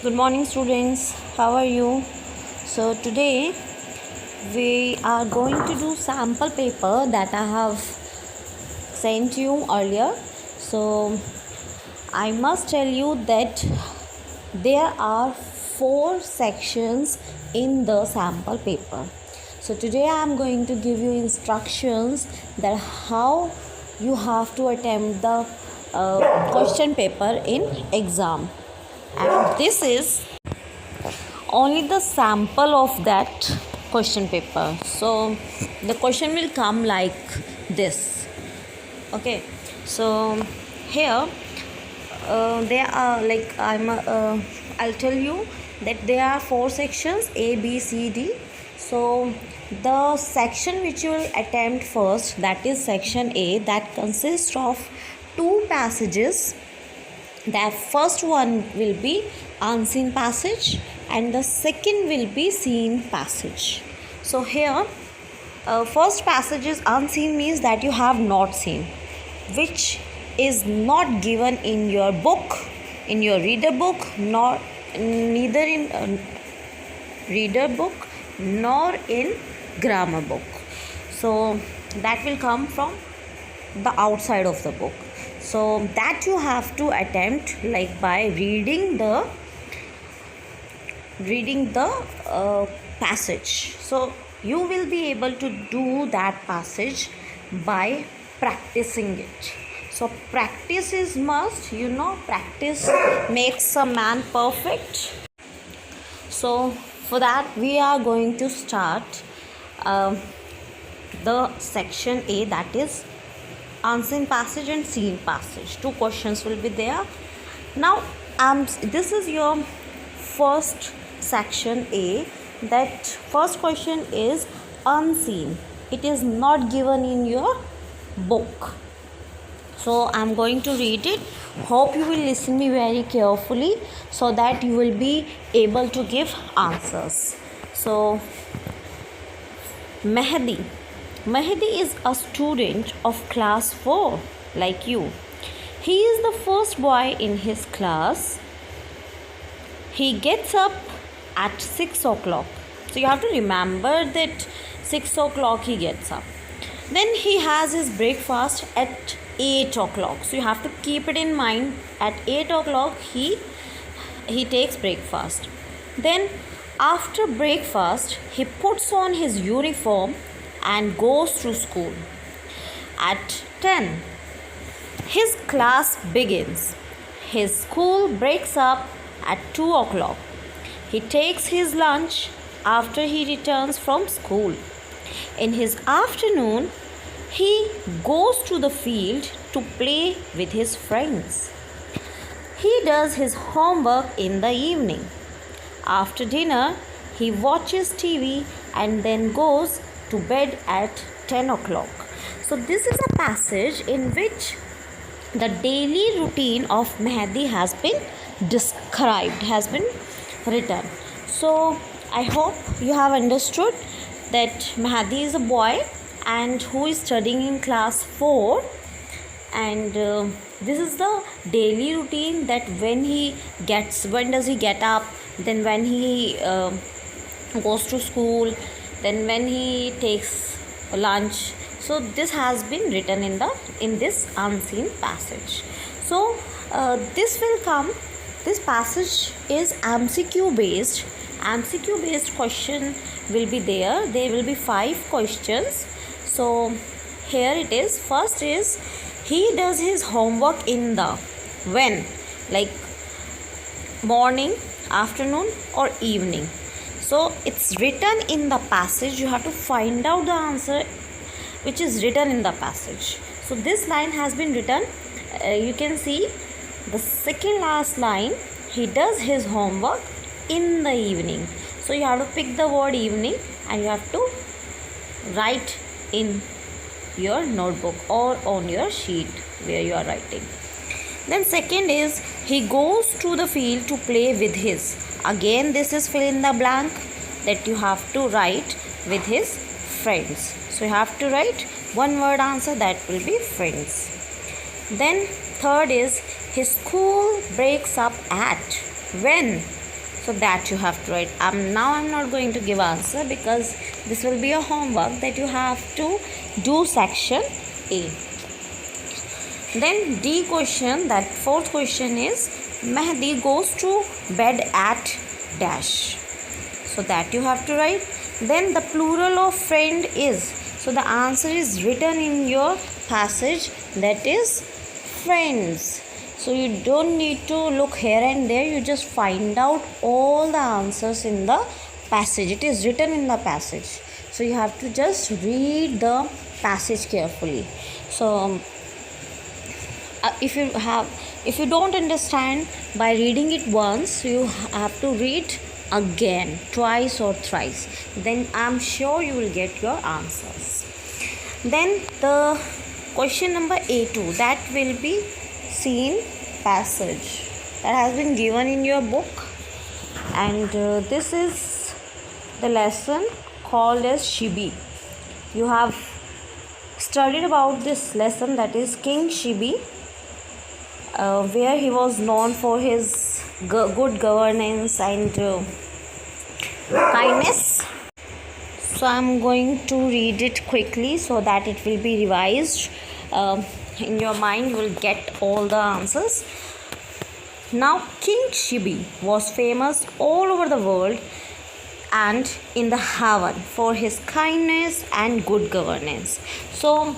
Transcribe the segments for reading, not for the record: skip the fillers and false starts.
Good morning, students. How are you? So, today we are going to do sample paper that I have sent you earlier. So, I must tell you that there are 4 sections in the sample paper. So, today I am going to give you instructions that how you have to attempt the question paper in exam, and this is only the sample of that question paper. So the question will come like this. Okay, so here there are I'll tell you that there are 4 sections A, B, C, D. So the section which you will attempt first, that is section A, that consists of 2 passages. The first one will be unseen passage and the second will be seen passage. So here first passage is unseen, means that you have not seen, which is not given in your book, in your reader book, neither in reader book nor in grammar book. So that will come from the outside of the book. So that you have to attempt like by reading the passage. So you will be able to do that passage by practicing it. So practice is must, practice makes a man perfect. So for that we are going to start the section A, that is unseen passage and seen passage. 2 questions will be there. Now this is your first section A. That first question is unseen. It is not given in your book. So I'm going to read it. Hope you will listen me very carefully so that you will be able to give answers. So Mehdi is a student of class 4 like you. He is the first boy in his class. He gets up at 6 o'clock. So you have to remember that 6 o'clock he gets up. Then he has his breakfast at 8 o'clock. So you have to keep it in mind. At 8 o'clock he takes breakfast. Then after breakfast he puts on his uniform and goes to school. At 10 his class begins. His school breaks up at 2 o'clock. He takes his lunch after he returns from school. In his afternoon he goes to the field to play with his friends. He does his homework in the evening. After dinner he watches TV and then goes to bed at 10 o'clock. So this is a passage in which the daily routine of Mehdi has been described, has been written. So I hope you have understood that Mehdi is a boy and who is studying in class 4, and this is the daily routine, that when does he get up, then when he goes to school, then when he takes lunch. So this has been written in this unseen passage. So this passage is MCQ based question will be there. There will be 5 questions. So here it is. First is, he does his homework in the when, like morning, afternoon or evening. So it's written in the passage. You have to find out the answer which is written in the passage. So this line has been written. You can see the second last line. He does his homework in the evening. So you have to pick the word evening and you have to write in your notebook or on your sheet where you are writing. Then second is, he goes to the field to play with his. Again this is fill in the blank that you have to write with his friends. So you have to write one word answer, that will be friends. Then third is, his school breaks up at when. So that you have to write. Now I'm not going to give answer because this will be a homework that you have to do section A. Then D question, that fourth question is Mehdi goes to bed at dash. So that you have to write. Then the plural of friend is, so the answer is written in your passage, that is friends. So you don't need to look here and there, you just find out all the answers in the passage. It is written in the passage. So you have to just read the passage carefully. So if you don't understand by reading it once, you have to read again, twice or thrice. Then I'm sure you will get your answers. Then the question number A2, that will be scene passage, that has been given in your book, and this is the lesson called as Shibi. You have studied about this lesson, that is King Shibi, where he was known for his good governance and kindness. So I'm going to read it quickly so that it will be revised. In your mind you will get all the answers. Now King Shibi was famous all over the world and in the heaven for his kindness and good governance. So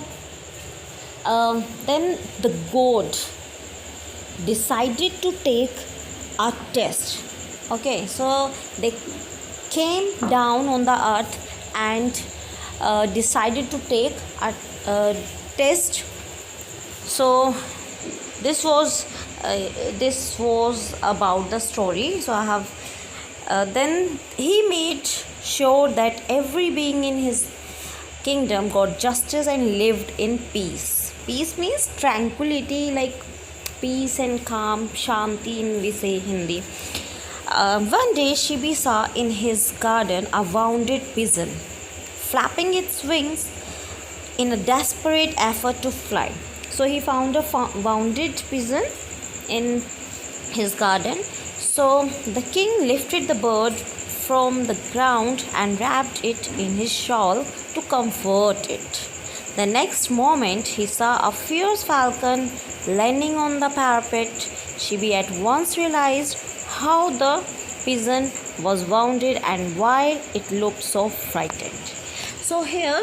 then the god decided to take a test. Okay, so they came down on the earth and decided to take a test. So this was about the story. So I have then he made sure that every being in his kingdom got justice and lived in peace. Peace means tranquility, like peace and calm, shanti in we say Hindi. One day Shibi saw in his garden a wounded pigeon flapping its wings in a desperate effort to fly. So he found a wounded pigeon in his garden. So the king lifted the bird from the ground and wrapped it in his shawl to comfort it. The next moment he saw a fierce falcon landing on the parapet. Shibi at once realized how the pigeon was wounded and why it looked so frightened. So here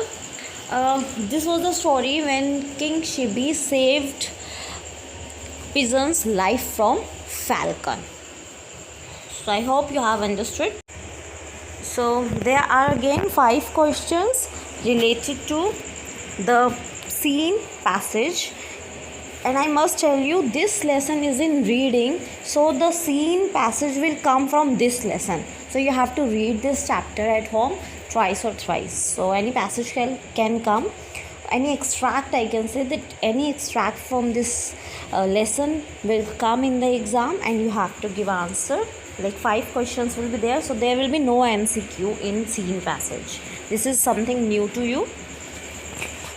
this was the story when King Shibi saved pigeon's life from falcon. So I hope you have understood. So there are again 5 questions related to the scene passage, and I must tell you this lesson is in reading, so the scene passage will come from this lesson. So you have to read this chapter at home twice or thrice. So any passage can come, any extract, I can say that any extract from this lesson will come in the exam and you have to give answer. Like 5 questions will be there, so there will be no MCQ in scene passage. This is something new to you.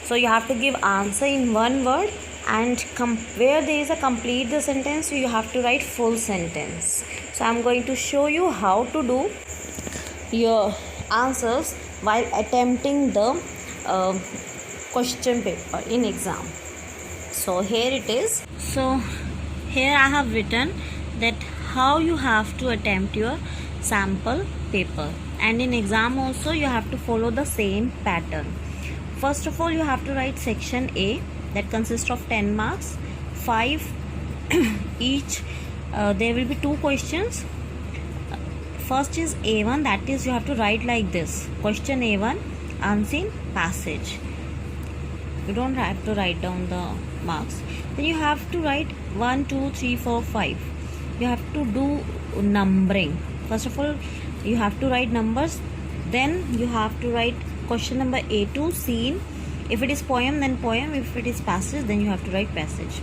So you have to give answer in one word, and where there is a complete the sentence, you have to write full sentence. So I'm going to show you how to do your answers while attempting the question paper in exam. So here it is. So here I have written that how you have to attempt your sample paper, and in exam also you have to follow the same pattern. First of all, you have to write section A, that consists of 10 marks, 5 each. There will be 2 questions. First is A1, that is you have to write like this: question A1, unseen passage. You don't have to write down the marks. Then you have to write 1, 2, 3, 4, 5. You have to do numbering. First of all, you have to write numbers. Then you have to write question number A2, scene. If it is poem, then poem. If it is passage, then you have to write passage.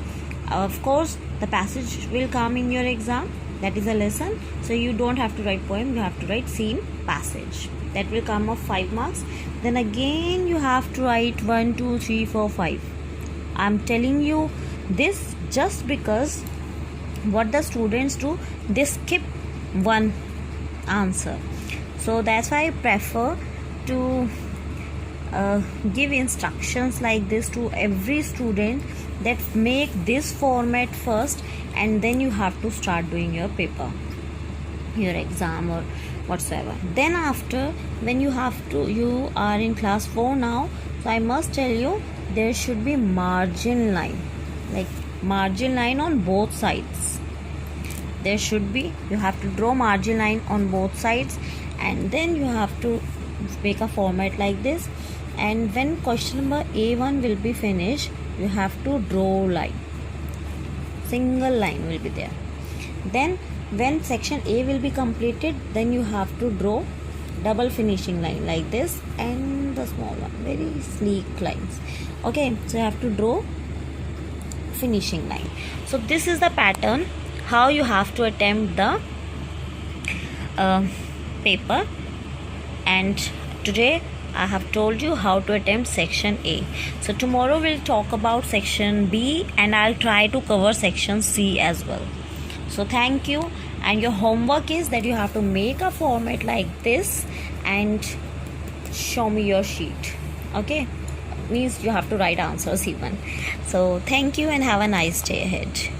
Of course, the passage will come in your exam. That is a lesson. So you don't have to write poem. You have to write scene, passage. That will come of 5 marks. Then again you have to write 1, 2, 3, 4, 5. I'm telling you this just because what the students do, they skip one answer. So that's why I prefer to give instructions like this to every student, that make this format first and then you have to start doing your paper, your exam or whatsoever. Then after, when you are in class 4 now, so I must tell you there should be margin line, like margin line on both sides. There should be, you have to draw margin line on both sides, and then you have to make a format like this. And when question number A1 will be finished, you have to draw line, single line will be there. Then when section A will be completed, then you have to draw double finishing line like this, and the small one, very sleek lines. Okay, so you have to draw finishing line. So this is the pattern how you have to attempt the paper. And today I have told you how to attempt section A. So tomorrow we'll talk about section B, and I'll try to cover section C as well. So thank you, and your homework is that you have to make a format like this and show me your sheet. Okay, means you have to write answers even. So thank you and have a nice day ahead.